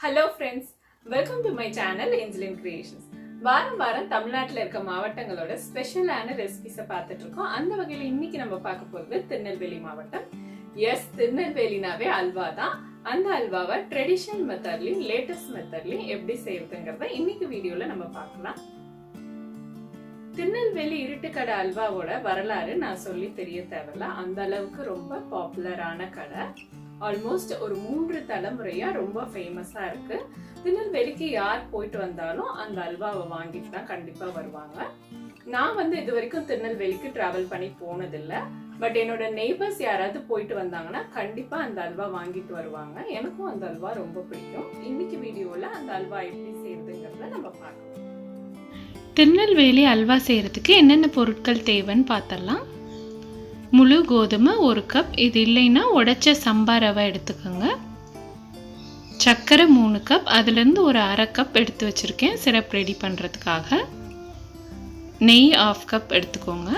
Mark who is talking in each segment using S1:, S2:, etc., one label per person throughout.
S1: Hello friends, welcome to my channel Angelin Creations. வாரம் தமிழ்நாட்டுல இருக்க மாவட்டங்களோட ஸ்பெஷலான ரெசிபிஸை பார்த்துட்டு இருக்கோம். அந்த வகையில இன்னைக்கு நம்ம பார்க்க போறது திருநெல்வேலி மாவட்டம். எஸ், திருநெல்வேலினாவே அல்வா தான். அந்த அல்வாவை ட்ரெடிஷனல் மெத்தட்லயும் லேட்டஸ்ட் மெத்தட்லயும் எப்படி செய்யறதுங்கிறத இன்னைக்கு வீடியோல நம்ம பார்க்கலாம். திருநெல்வேலி இருட்டுக்கடை அல்வாவோட வரலாறு நான் சொல்லி தெரிய தேவையில்ல. அந்த அளவுக்கு ரொம்ப பாப்புலரான கடை. ஆல்மோஸ்ட் ஒரு 3 தலைமுறையா ரொம்ப ஃபேமஸா இருக்கு. திருநெல்வேலிக்கு யார் போயிட்டு வந்தாலும் அந்த அல்வாவை வாங்கிட்டு தான் கண்டிப்பா வருவாங்க. நான் இது வரைக்கும் திருநெல்வேலிக்கு டிராவல் பண்ணி போனதில்லை. பட் என்னோட நெய்பர்ஸ் யாராவது போயிட்டு வந்தாங்கன்னா கண்டிப்பா அந்த அல்வா வாங்கிட்டு வருவாங்க. எனக்கும் அந்த அல்வா ரொம்ப பிடிக்கும். இன்னைக்கு வீடியோல அந்த அல்வா எப்படி செய்யறதுங்கிறத நம்ம பார்க்கலாம்.
S2: திருநெல்வேலி அல்வா செய்யறதுக்கு என்னென்ன பொருட்கள் தேவைன்னு பார்த்தலாம். முழு கோதுமை 1 கப், இது இல்லைன்னா உடைச்ச சம்பா ரவை எடுத்துக்கோங்க. சர்க்கரை 3 கப், அதுலேருந்து ஒரு 1/2 கப் எடுத்து வச்சுருக்கேன் சிரப் ரெடி பண்ணுறதுக்காக. நெய் 1/2 கப் எடுத்துக்கோங்க.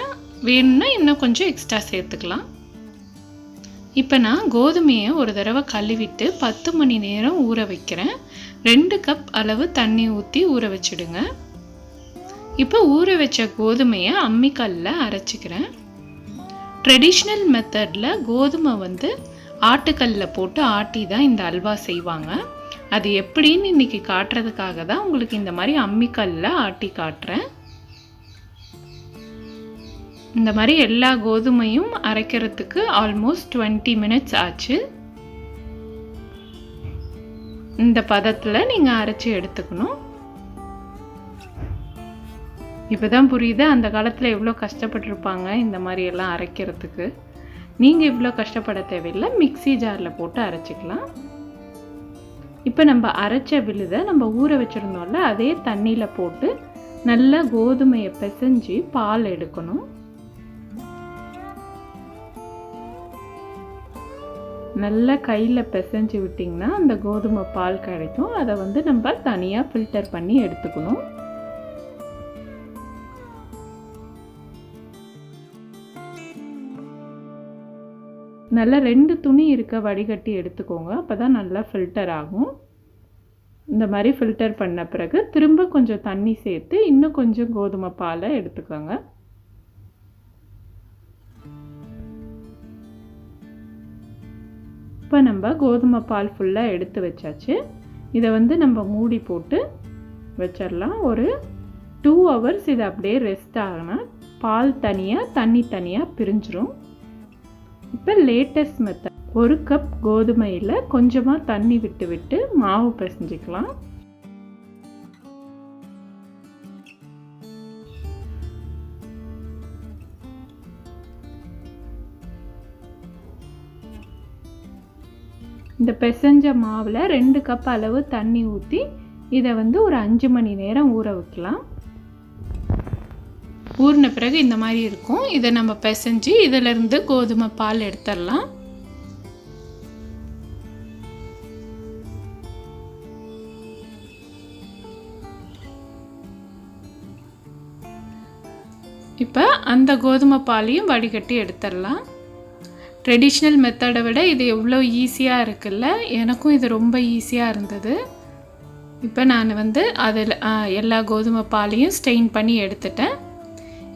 S2: வேணும்னா இன்னும் கொஞ்சம் எக்ஸ்ட்ரா சேர்த்துக்கலாம். இப்போ நான் கோதுமையை ஒரு தடவை கழுவிட்டு 10 மணி நேரம் ஊற வைக்கிறேன். 2 கப் அளவு தண்ணி ஊற்றி ஊற வச்சுடுங்க. இப்போ ஊற வச்ச கோதுமையை அம்மிக்கல்லில் அரைச்சிக்கிறேன். ட்ரெடிஷ்னல் மெத்தடில் கோதுமை ஆட்டுக்கல்லில் போட்டு ஆட்டி தான் இந்த அல்வா செய்வாங்க. அது எப்படின்னு இன்றைக்கி காட்டுறதுக்காக தான் உங்களுக்கு இந்த மாதிரி அம்மிக்கல்லில் ஆட்டி காட்டுறேன். இந்த மாதிரி எல்லா கோதுமையும் அரைக்கிறதுக்கு ஆல்மோஸ்ட் 20 மினிட்ஸ் ஆச்சு. இந்த பதத்தில் நீங்கள் அரைச்சி எடுத்துக்கணும். இப்போ தான் புரியுது அந்த காலத்தில் எவ்வளோ கஷ்டப்பட்டுருப்பாங்க இந்த மாதிரி எல்லாம் அரைக்கிறதுக்கு. நீங்கள் இவ்வளோ கஷ்டப்பட தேவையில்லை, மிக்ஸி ஜாரில் போட்டு அரைச்சிக்கலாம். இப்போ நம்ம அரைச்ச விழுதை நம்ம ஊற வச்சுருந்தோம்ல அதே தண்ணியில் போட்டு நல்லா கோதுமையை பிசைஞ்சு பால் எடுக்கணும். நல்லா கையில் பிசைஞ்சு விட்டிங்கன்னா அந்த கோதுமை பால் கிடைக்கும். அதை நம்ம தனியாக ஃபில்டர் பண்ணி எடுத்துக்கணும். நல்லா 2 துணி இருக்க வடிகட்டி எடுத்துக்கோங்க. அப்போ தான் நல்லா ஃபில்டர் ஆகும். இந்த மாதிரி ஃபில்டர் பண்ண பிறகு திரும்ப கொஞ்சம் தண்ணி சேர்த்து இன்னும் கொஞ்சம் கோதுமை பாலை எடுத்துக்கோங்க. இப்போ நம்ம கோதுமை பால் ஃபுல்லாக எடுத்து வச்சாச்சு. இதை நம்ம மூடி போட்டு வச்சிடலாம். ஒரு 2 ஹவர்ஸ் இதை அப்படியே ரெஸ்ட் ஆகணும். பால் தனியாக தண்ணி தனியாக பிரிஞ்சிரும். இப்போ லேட்டஸ்ட் மெத்தட், 1 கப் கோதுமையில் கொஞ்சமாக தண்ணி விட்டு விட்டு மாவு பிசைஞ்சிக்கலாம். இந்த பிசைஞ்ச மாவில் 2 கப் அளவு தண்ணி ஊற்றி இதை ஒரு 5 மணி நேரம் ஊற வைக்கலாம். ஊறின பிறகு இந்த மாதிரி இருக்கும். இதை நம்ம பிசைஞ்சு இதிலிருந்து கோதுமை பால் எடுத்துடலாம். இப்போ அந்த கோதுமை பாலையும் வடிகட்டி எடுத்துடலாம். ட்ரெடிஷ்னல் மெத்தடை விட இது எவ்வளோ ஈஸியாக இருக்குல்ல. எனக்கும் இது ரொம்ப ஈஸியாக இருந்தது. இப்போ நான் அதில் எல்லா கோதுமை பாலையும் ஸ்டெயின் பண்ணி எடுத்துட்டேன்.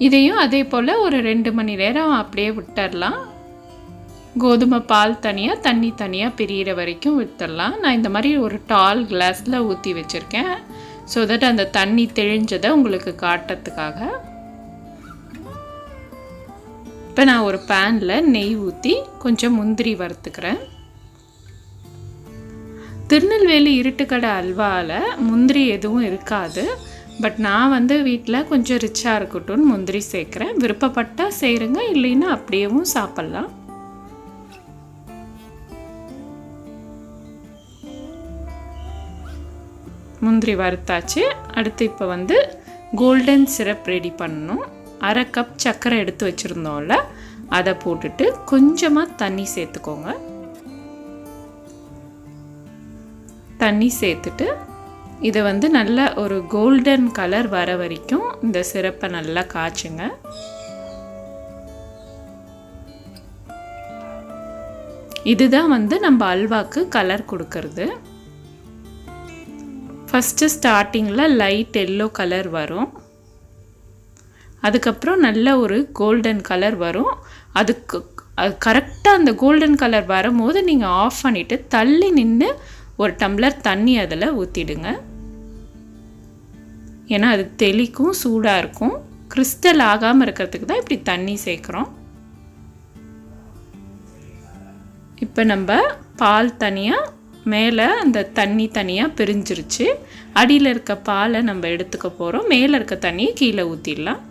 S2: இதையும் அதே போல் ஒரு 2 மணி நேரம் அப்படியே விட்டுடலாம். கோதுமை பால் தனியாக தண்ணி தனியாக பிரிகிற வரைக்கும் விட்டுடலாம். நான் இந்த மாதிரி ஒரு டால் கிளாஸில் ஊற்றி வச்சுருக்கேன். ஸோ தட் அந்த தண்ணி தெளிஞ்சதை உங்களுக்கு காட்டுறதுக்காக. இப்போ நான் ஒரு பேனில் நெய் ஊற்றி கொஞ்சம் முந்திரி வறுத்துக்கிறேன். திருநெல்வேலி இருட்டுக்கடை அல்வாவில் முந்திரி எதுவும் இருக்காது. பட் நான் வீட்டில் கொஞ்சம் ரிச்சாக இருக்கட்டும்னு முந்திரி சேர்க்குறேன். விருப்பப்பட்டால் செய்கிறேங்க, இல்லைன்னா அப்படியேவும் சாப்பிட்லாம். முந்திரி வறுத்தாச்சு. அடுத்து இப்போ கோல்டன் சிரப் ரெடி பண்ணணும். 1/2 கப் சர்க்கரை எடுத்து வச்சுருந்தோம்ல அதை போட்டுட்டு கொஞ்சமாக தண்ணி சேர்த்துக்கோங்க. தண்ணி சேர்த்துட்டு இதை நல்ல ஒரு கோல்டன் கலர் வர வரைக்கும் இந்த சிரப்பை நல்லா காய்ச்சுங்க. இதுதான் நம்ம அல்வாக்கு கலர் கொடுக்கறது. ஃபஸ்ட்டு ஸ்டார்டிங்கில் லைட் எல்லோ கலர் வரும், அதுக்கப்புறம் நல்ல ஒரு கோல்டன் கலர் வரும். அது கரெக்டாக அந்த கோல்டன் கலர் வரும்போது நீங்கள் ஆஃப் பண்ணிவிட்டு தள்ளி நின்று ஒரு டம்ளர் தண்ணி அதில் ஊற்றிடுங்க. ஏன்னா அது தெளிக்கும், சூடாக இருக்கும். கிறிஸ்டல் ஆகாமல் இருக்கிறதுக்கு தான் இப்படி தண்ணி சேர்க்குறோம். இப்போ நம்ம பால் தனியாக, மேலே அந்த தண்ணி தனியாக பிரிஞ்சிருச்சு. அடியில் இருக்க பாலை நம்ம எடுத்துக்க போகிறோம், மேலே இருக்க தண்ணியை கீழே ஊற்றிடலாம்.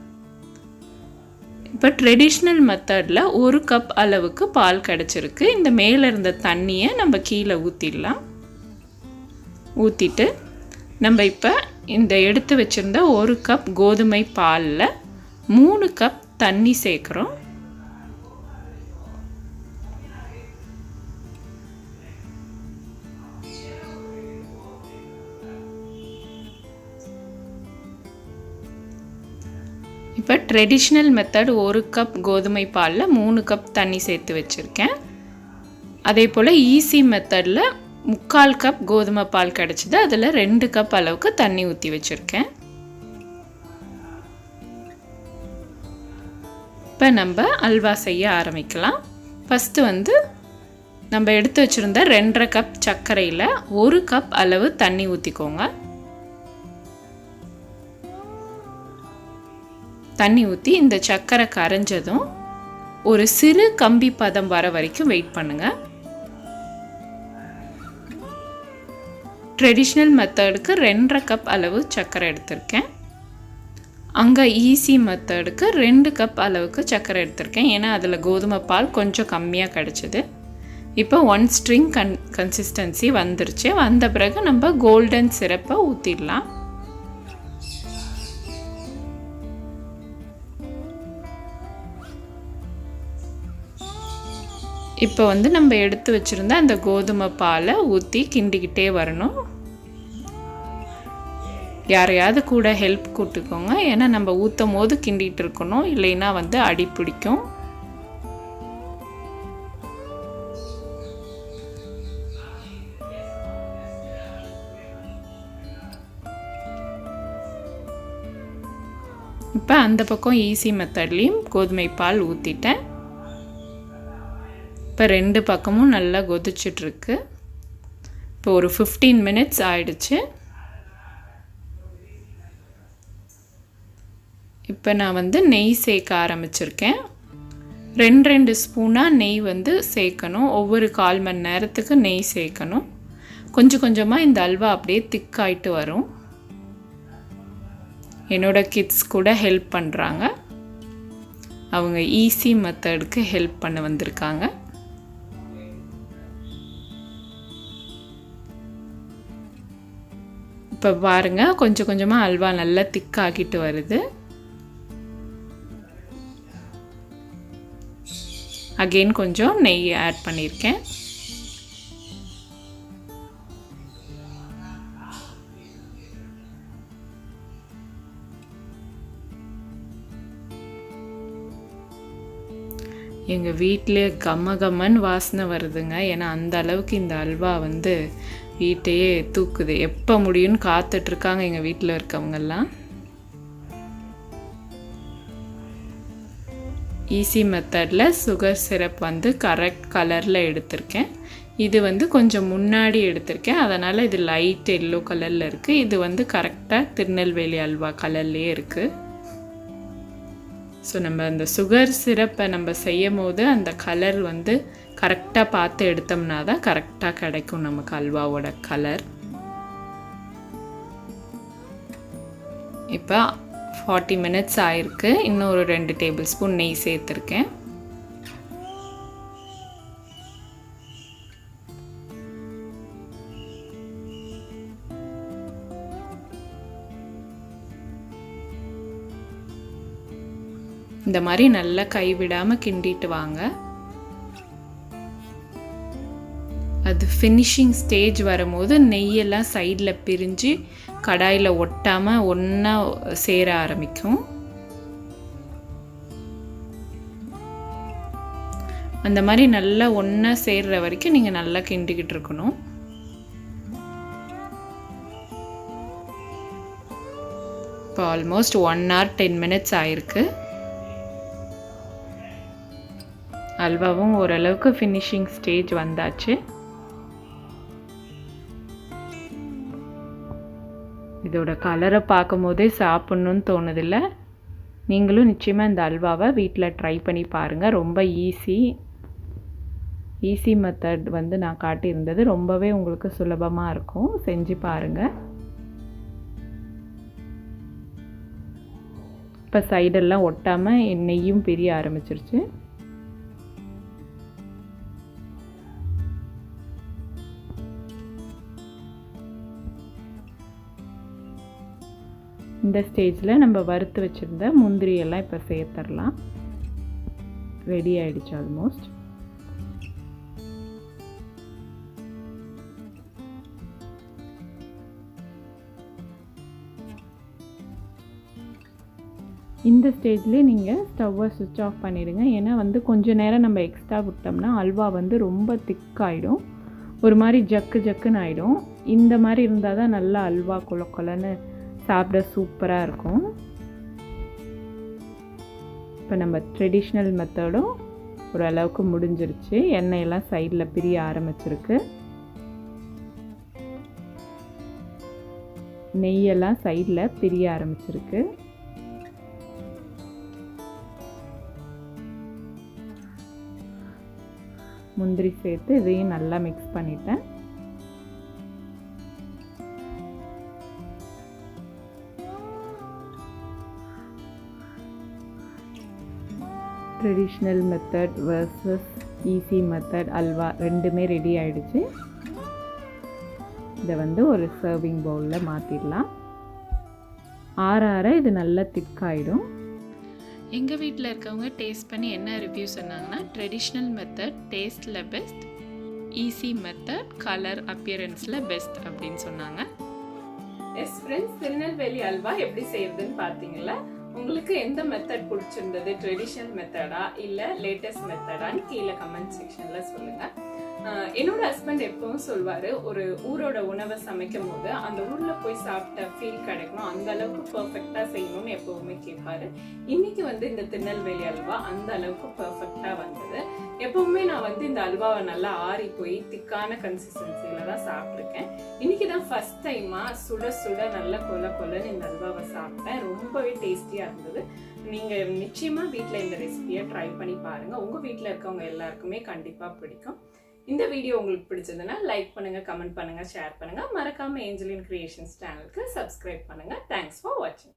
S2: இப்போ ட்ரெடிஷ்னல் மெத்தடில் 1 கப் அளவுக்கு பால் கிடச்சிருக்கு. இந்த மேலே இருந்த தண்ணியை நம்ம கீழே ஊற்றிடலாம். ஊற்றிட்டு நம்ம இப்போ இந்த எடுத்து வச்சுருந்த 1 கப் கோதுமை பாலில் 3 கப் தண்ணி சேர்க்குறோம். இப்போ ட்ரெடிஷ்னல் மெத்தட் 1 கப் கோதுமை பாலில் 3 கப் தண்ணி சேர்த்து வச்சுருக்கேன். அதே போல் ஈஸி மெத்தடில் 3/4 கப் கோதுமை பால் கிடச்சிது, அதில் 2 கப் அளவுக்கு தண்ணி ஊற்றி வச்சுருக்கேன். இப்போ நம்ம அல்வா செய்ய ஆரம்பிக்கலாம். ஃபஸ்ட்டு நம்ம எடுத்து வச்சுருந்த 2.5 கப் சர்க்கரையில் 1 கப் அளவு தண்ணி ஊற்றிக்கோங்க. தண்ணி ஊற்றி இந்த சர்க்கரை கரைஞ்சதும் ஒரு சிறு கம்பி பதம் வர வரைக்கும் வெயிட் பண்ணுங்கள். ட்ரெடிஷ்னல் மெத்தடுக்கு 2.5 கப் அளவு சர்க்கரை எடுத்திருக்கேன். அங்கே ஈஸி மெத்தடுக்கு 2 கப் அளவுக்கு சர்க்கரை எடுத்திருக்கேன். ஏன்னா அதில் கோதுமை பால் கொஞ்சம் கம்மியாக கிடச்சிது. இப்போ 1 ஸ்ட்ரிங் கன்சிஸ்டன்சி வந்துருச்சு. வந்த பிறகு நம்ம கோல்டன் சிரப்பை ஊற்றிடலாம். இப்போ நம்ம எடுத்து வச்சுருந்த அந்த கோதுமை பாலை ஊற்றி கிண்டிக்கிட்டே வரணும். யாரையாவது கூட ஹெல்ப் கூட்டுக்கோங்க, ஏன்னா நம்ம ஊற்றும் போது கிண்டிகிட்டு இருக்கணும், இல்லைன்னா அடி பிடிக்கும். இப்போ அந்த பக்கம் ஈஸி மெத்தட்லேயும் கோதுமை பால் ஊற்றிட்டேன். இப்போ 2 பக்கமும் நல்லா கொதிச்சிட்ருக்கு. இப்போ ஒரு 15 மினிட்ஸ் ஆயிடுச்சு. இப்போ நான் நெய் சேர்க்க ஆரம்பிச்சிருக்கேன். 2 ஸ்பூனாக நெய் சேர்க்கணும். ஒவ்வொரு 1/4 மணி நேரத்துக்கு நெய் சேர்க்கணும். கொஞ்சம் கொஞ்சமாக இந்த அல்வா அப்படியே திக்காயிட்டு வரும். என்னோடய கிட்ஸ் கூட ஹெல்ப் பண்ணுறாங்க. அவங்க ஈஸி மெத்தடுக்கு ஹெல்ப் பண்ண வந்திருக்காங்க. இப்போ பாருங்கள், கொஞ்சம் கொஞ்சமாக அல்வா நல்லா திக்காகிட்டு வருது. அகெயின் கொஞ்சம் நெய் ஆட் பண்ணியிருக்கேன். எங்கள் வீட்டிலே கம்மன்னு வாசனை வருதுங்க. ஏன்னா அந்த அளவுக்கு இந்த அல்வா வீட்டையே தூக்குது. எப்போ முடியும்னு காத்துட்ருக்காங்க எங்கள் வீட்டில் இருக்கவங்கெல்லாம். ஈஸி மெத்தடில் சுகர் சிரப் கரெக்ட் கலரில் எடுத்திருக்கேன். இது கொஞ்சம் முன்னாடி எடுத்திருக்கேன், அதனால் இது லைட் எல்லோ கலரில் இருக்குது. இது கரெக்டாக திருநெல்வேலி அல்வா கலர்லேயே இருக்குது. ஸோ நம்ம அந்த சுகர் சிரப்பை நம்ம செய்யும் போது அந்த கலர் கரெக்டாக பார்த்து எடுத்தோம்னா தான் கரெக்டாக கிடைக்கும் நமக்கு அல்வாவோட கலர். இப்போ 40 மினிட்ஸ் ஆயிருக்கு. இன்னும் ஒரு 2 டேபிள் ஸ்பூன் நெய் சேர்த்துருக்கேன். இந்த மாதிரி நல்லா கைவிடாமல் கிண்டிட்டு வாங்க. அது ஃபினிஷிங் ஸ்டேஜ் வரும்போது நெய்யெல்லாம் சைடில் பிரிஞ்சு கடாயில் ஒட்டாமல் ஒன்றா சேர ஆரம்பிக்கும். அந்த மாதிரி நல்லா ஒன்றா சேர்ற வரைக்கும் நீங்கள் நல்லா கிண்டிக்கிட்டு இருக்கணும். இப்போ ஆல்மோஸ்ட் 1 hour 10 minutes ஆயிருக்கு. அல்வாவும் ஓரளவுக்கு ஃபினிஷிங் ஸ்டேஜ் வந்தாச்சு. இதோட கலரை பார்க்கும் போதே சாப்பிட்ணுன்னு தோணுதில்ல. நீங்களும் நிச்சயமாக இந்த அல்வாவை வீட்டில் ட்ரை பண்ணி பாருங்கள். ரொம்ப ஈஸி மெத்தட் வந்து நான் காட்டியிருந்தது. ரொம்பவே உங்களுக்கு சுலபமாக இருக்கும். செஞ்சு பாருங்கள். இப்போ சைடெல்லாம் ஒட்டாமல் எண்ணெயும் பிரிய ஆரம்பிச்சிருச்சு. இந்த ஸ்டேஜில் நம்ம வறுத்து வச்சுருந்த முந்திரியெல்லாம் இப்போ சேர்த்துடலாம். ரெடி ஆகிடுச்சு ஆல்மோஸ்ட். இந்த ஸ்டேஜ்லேயே நீங்கள் ஸ்டவ்வை சுவிட்ச் ஆஃப் பண்ணிவிடுங்க. ஏன்னா வந்து கொஞ்சம் நேரம் நம்ம எக்ஸ்ட்ரா விட்டோம்னா அல்வா வந்து ரொம்ப திக்காகிடும், ஒரு மாதிரி ஜக்குன்னு ஆகிடும். இந்த மாதிரி இருந்தால் தான் நல்லா அல்வா கொலன்னு சாப்பிட சூப்பராக இருக்கும். இப்போ நம்ம ட்ரெடிஷ்னல் மெத்தடும் ஓரளவுக்கு முடிஞ்சிருச்சு. எண்ணெயெல்லாம் சைடில் பிரிய ஆரம்பிச்சிருக்கு. நெய்யெல்லாம் சைடில் பிரிய ஆரம்பிச்சிருக்கு. முந்திரி சேர்த்து இதையும் நல்லா மிக்ஸ் பண்ணிட்டேன். Traditional method versus easy method halwa ரெண்டுமே ரெடி ஆகிடுச்சு. இதை வந்து ஒரு சர்விங் பவுலில் மாற்றிடலாம். ஆற இது நல்லா திக்காயிடும். எங்கள் வீட்டில் இருக்கவங்க டேஸ்ட் பண்ணி என்ன ரிவ்யூ சொன்னாங்கன்னா, ட்ரெடிஷ்னல் மெத்தட் டேஸ்ட்டில் பெஸ்ட், ஈஸி மெத்தட் கலர் அப்பியரன்ஸில் பெஸ்ட் அப்படின்னு சொன்னாங்க.
S1: எஸ் ஃப்ரெண்ட்ஸ், திருநெல்வேலி அல்வா எப்படி செய்யறதுன்னு பார்த்தீங்களா? உங்களுக்கு எந்த மெத்தட் பிடிச்சிருந்தது, ட்ரெடிஷனல் மெத்தடா இல்லை லேட்டஸ்ட் மெத்தடான்னு கீழே கமெண்ட் செக்ஷனில் சொல்லுங்கள். என்னோட ஹஸ்பண்ட் எப்பவும் சொல்வாரு, ஒரு ஊரோட உணவை சமைக்கும் போது அந்த ஊர்ல போய் சாப்பிட்ட ஃபீல் கிடைக்கணும், அந்த அளவுக்கு பெர்ஃபெக்டா செய்யணும்னு எப்பவுமே கேட்பாரு. இன்னைக்கு வந்து இந்த திருநெல்வேலி அல்வா அந்த அளவுக்கு பெர்ஃபெக்டா வந்தது. எப்பவுமே நான் வந்து இந்த அல்வாவை நல்லா ஆறி போய் திக்கான கன்சிஸ்டன்சில தான் சாப்பிட்ருக்கேன். இன்னைக்கு தான் ஃபர்ஸ்ட் டைமா சுட நல்ல கொலன்னு இந்த அல்வாவை சாப்பிட்டேன். ரொம்பவே டேஸ்டியா இருந்தது. நீங்க நிச்சயமா வீட்டுல இந்த ரெசிபியை ட்ரை பண்ணி பாருங்க. உங்க வீட்டுல இருக்கவங்க எல்லாருக்குமே கண்டிப்பா பிடிக்கும். இந்த வீடியோ உங்களுக்கு பிடிச்சதுன்னா லைக் பண்ணுங்க, கமெண்ட் பண்ணுங்க, ஷேர் பண்ணுங்க. மறக்காம ஏஞ்சலின் கிரியேஷன்ஸ் சேனலுக்கு சப்ஸ்கிரைப் பண்ணுங்க. தேங்க்ஸ் ஃபார் வாட்சிங்.